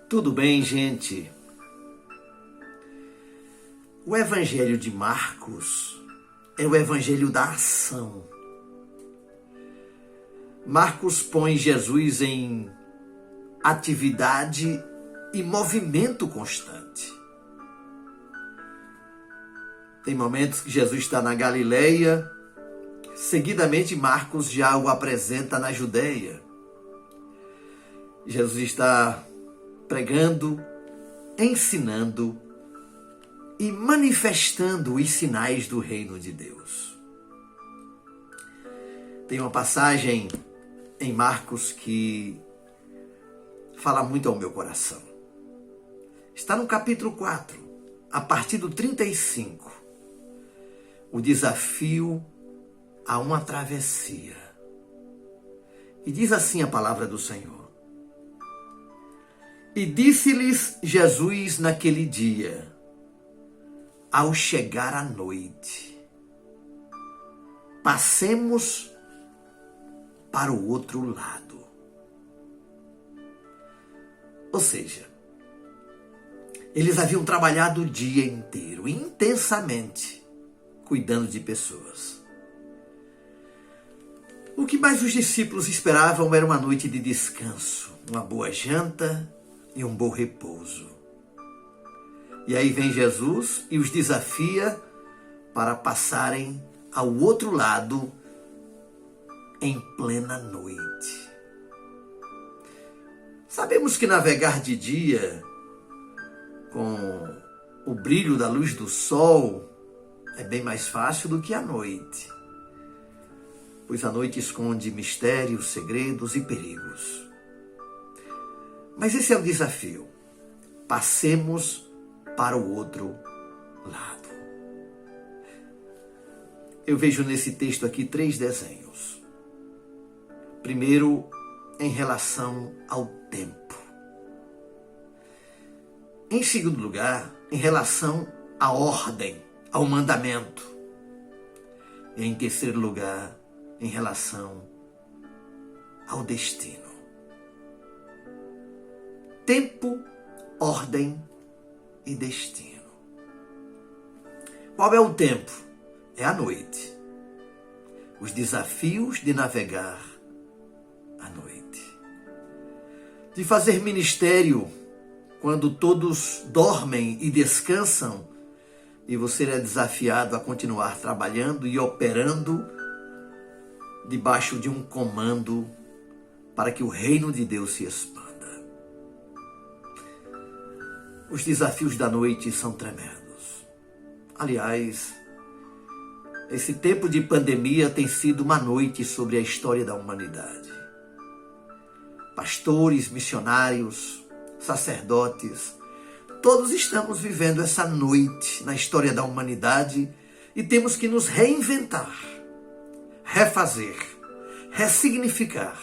Tudo bem, gente? O Evangelho de Marcos é o Evangelho da ação. Marcos põe Jesus em atividade e movimento constante. Tem momentos que Jesus está na Galileia, seguidamente Marcos já o apresenta na Judeia. Jesus está pregando, ensinando e manifestando os sinais do reino de Deus. Tem uma passagem em Marcos que fala muito ao meu coração. Está no capítulo 4, a partir do 35. O desafio a uma travessia. E diz assim a palavra do Senhor. E disse-lhes Jesus naquele dia, ao chegar à noite, passemos para o outro lado. Ou seja, eles haviam trabalhado o dia inteiro, intensamente, cuidando de pessoas. O que mais os discípulos esperavam era uma noite de descanso, uma boa janta e um bom repouso. E aí vem Jesus e os desafia para passarem ao outro lado em plena noite. Sabemos que navegar de dia, com o brilho da luz do sol, é bem mais fácil do que à noite, pois a noite esconde mistérios, segredos e perigos. Mas esse é o desafio. Passemos para o outro lado. Eu vejo nesse texto aqui 3 desenhos. Primeiro, em relação ao tempo. Em segundo lugar, em relação à ordem, ao mandamento. E em terceiro lugar, em relação ao destino. Tempo, ordem e destino. Qual é o tempo? É a noite. Os desafios de navegar à noite. De fazer ministério quando todos dormem e descansam e você é desafiado a continuar trabalhando e operando debaixo de um comando para que o reino de Deus se expanda. Os desafios da noite são tremendos. Aliás, esse tempo de pandemia tem sido uma noite sobre a história da humanidade. Pastores, missionários, sacerdotes, todos estamos vivendo essa noite na história da humanidade e temos que nos reinventar, refazer, ressignificar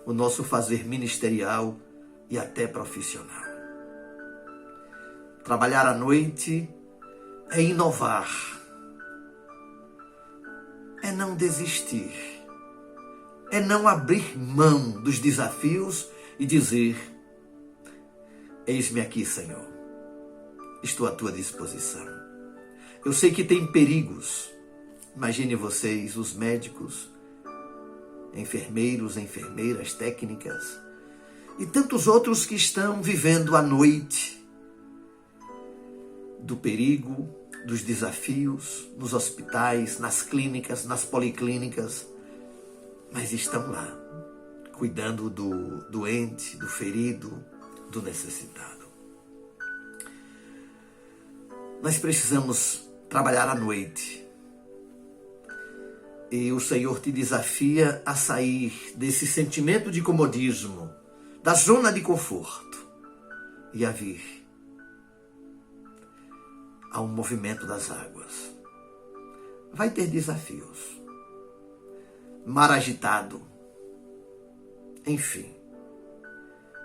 o nosso fazer ministerial e até profissional. Trabalhar à noite é inovar, é não desistir, é não abrir mão dos desafios e dizer: eis-me aqui, Senhor, estou à tua disposição. Eu sei que tem perigos. Imagine vocês, os médicos, enfermeiros, enfermeiras, técnicas e tantos outros que estão vivendo a noite do perigo, dos desafios, nos hospitais, nas clínicas, nas policlínicas, mas estão lá, cuidando do doente, do ferido, do necessitado. Nós precisamos trabalhar à noite. E o Senhor te desafia a sair desse sentimento de comodismo, da zona de conforto, e a vir a um movimento das águas. Vai ter desafios. Mar agitado. Enfim,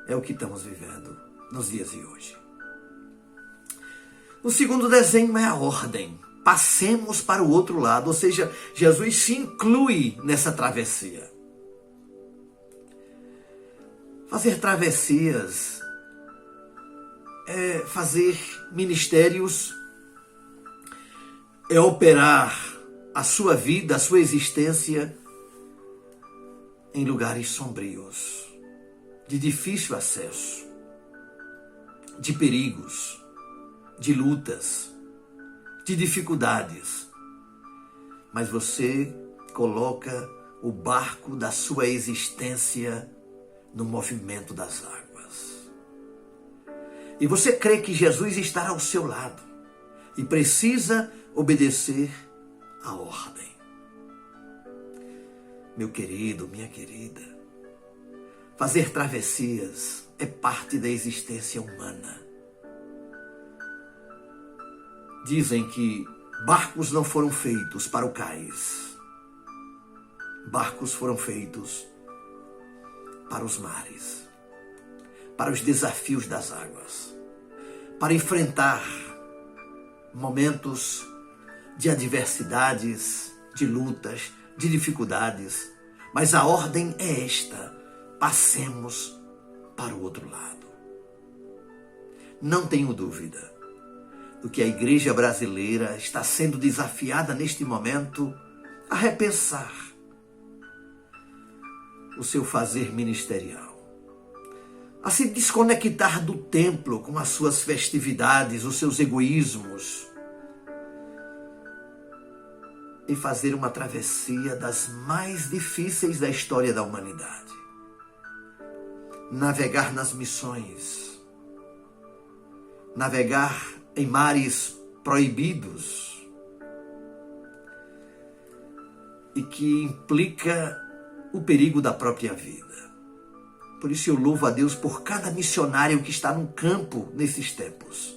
é o que estamos vivendo nos dias de hoje. O segundo desenho é a ordem. Passemos para o outro lado, ou seja, Jesus se inclui nessa travessia. Fazer travessias é fazer ministérios, é operar a sua vida, a sua existência em lugares sombrios, de difícil acesso, de perigos, de lutas, de dificuldades. Mas você coloca o barco da sua existência no movimento das águas. E você crê que Jesus está ao seu lado e precisa obedecer a ordem. Meu querido, minha querida, fazer travessias é parte da existência humana. Dizem que barcos não foram feitos para o cais. Barcos foram feitos para os mares, para os desafios das águas, para enfrentar momentos de adversidades, de lutas, de dificuldades. Mas a ordem é esta: passemos para o outro lado. Não tenho dúvida do que a igreja brasileira está sendo desafiada neste momento a repensar o seu fazer ministerial, a se desconectar do templo com as suas festividades, os seus egoísmos, e fazer uma travessia das mais difíceis da história da humanidade. Navegar nas missões, navegar em mares proibidos, e que implica o perigo da própria vida. Por isso eu louvo a Deus por cada missionário que está no campo nesses tempos.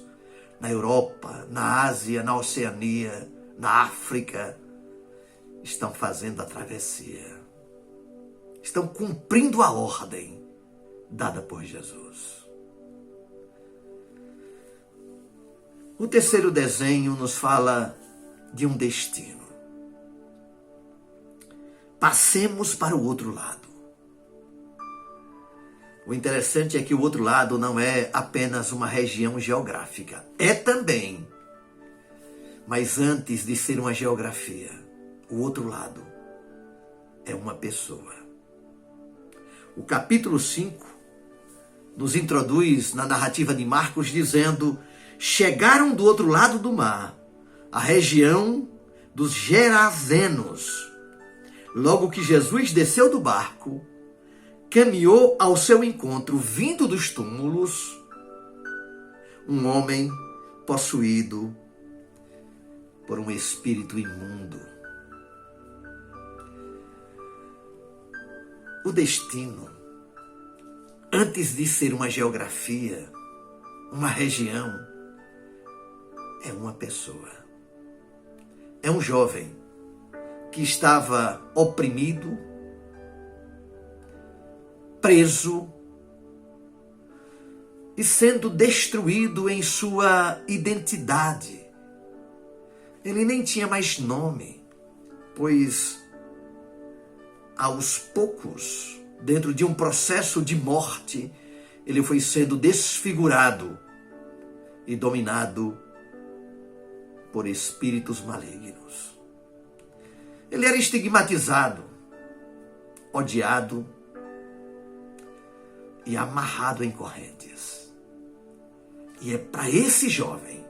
Na Europa, na Ásia, na Oceania, na África, estão fazendo a travessia. Estão cumprindo a ordem dada por Jesus. O terceiro desenho nos fala de um destino. Passemos para o outro lado. O interessante é que o outro lado não é apenas uma região geográfica. É também. Mas antes de ser uma geografia, o outro lado é uma pessoa. O capítulo 5 nos introduz na narrativa de Marcos dizendo: chegaram do outro lado do mar, a região dos Gerazenos. Logo que Jesus desceu do barco, caminhou ao seu encontro, vindo dos túmulos, um homem possuído por um espírito imundo. O destino, antes de ser uma geografia, uma região, é uma pessoa. É um jovem que estava oprimido, preso e sendo destruído em sua identidade. Ele nem tinha mais nome, pois aos poucos, dentro de um processo de morte, ele foi sendo desfigurado e dominado por espíritos malignos. Ele era estigmatizado, odiado e amarrado em correntes. E é para esse jovem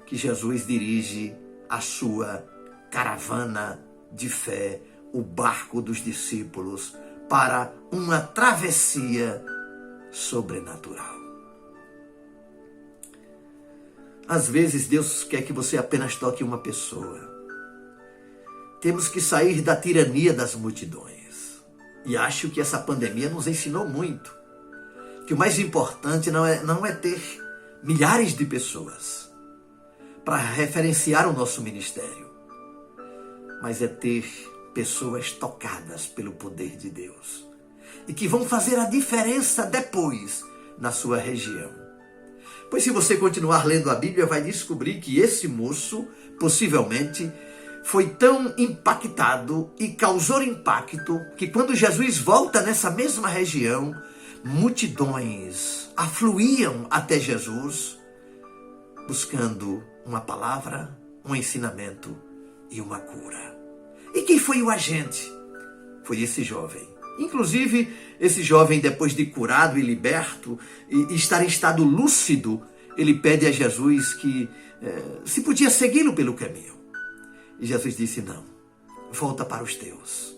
que Jesus dirige a sua caravana de fé, o barco dos discípulos, para uma travessia sobrenatural. Às vezes Deus quer que você apenas toque uma pessoa. Temos que sair da tirania das multidões. E acho que essa pandemia nos ensinou muito. Que o mais importante não é ter milhares de pessoas para referenciar o nosso ministério, mas é ter pessoas tocadas pelo poder de Deus e que vão fazer a diferença depois na sua região. Pois se você continuar lendo a Bíblia, vai descobrir que esse moço possivelmente foi tão impactado e causou impacto que quando Jesus volta nessa mesma região, multidões afluíam até Jesus buscando uma palavra, um ensinamento e uma cura. E quem foi o agente? Foi esse jovem. Inclusive, esse jovem, depois de curado e liberto, e estar em estado lúcido, ele pede a Jesus que se podia segui-lo pelo caminho. E Jesus disse, não, volta para os teus.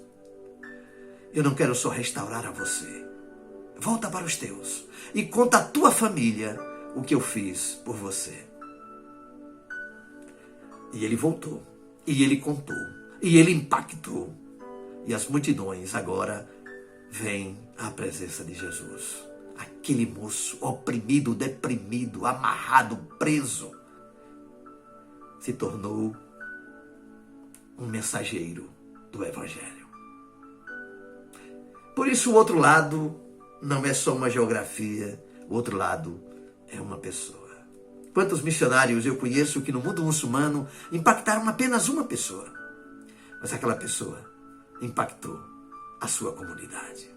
Eu não quero só restaurar a você. Volta para os teus e conta à tua família o que eu fiz por você. E ele voltou, e ele contou, e ele impactou. E as multidões agora vêm à presença de Jesus. Aquele moço oprimido, deprimido, amarrado, preso, se tornou um mensageiro do Evangelho. Por isso o outro lado não é só uma geografia, o outro lado é uma pessoa. Quantos missionários eu conheço que no mundo muçulmano impactaram apenas uma pessoa, mas aquela pessoa impactou a sua comunidade.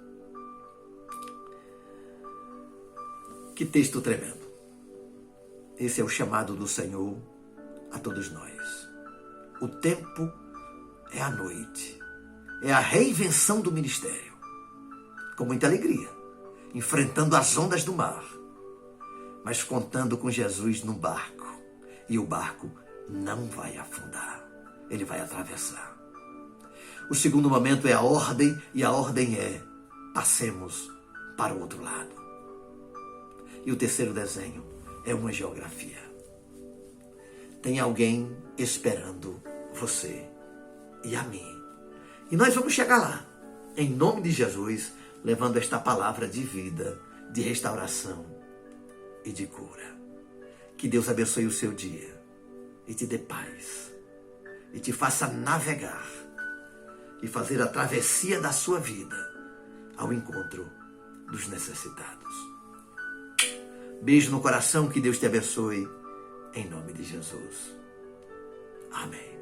Que texto tremendo. Esse é o chamado do Senhor a todos nós. O tempo é a noite, é a reinvenção do ministério, com muita alegria, enfrentando as ondas do mar, mas contando com Jesus no barco. E o barco não vai afundar, ele vai atravessar. O segundo momento é a ordem, e a ordem é: passemos para o outro lado. E o terceiro desenho é uma geografia. Tem alguém esperando você e a mim. E nós vamos chegar lá, em nome de Jesus, levando esta palavra de vida, de restauração e de cura. Que Deus abençoe o seu dia e te dê paz e te faça navegar e fazer a travessia da sua vida ao encontro dos necessitados. Beijo no coração, que Deus te abençoe, em nome de Jesus. Amém.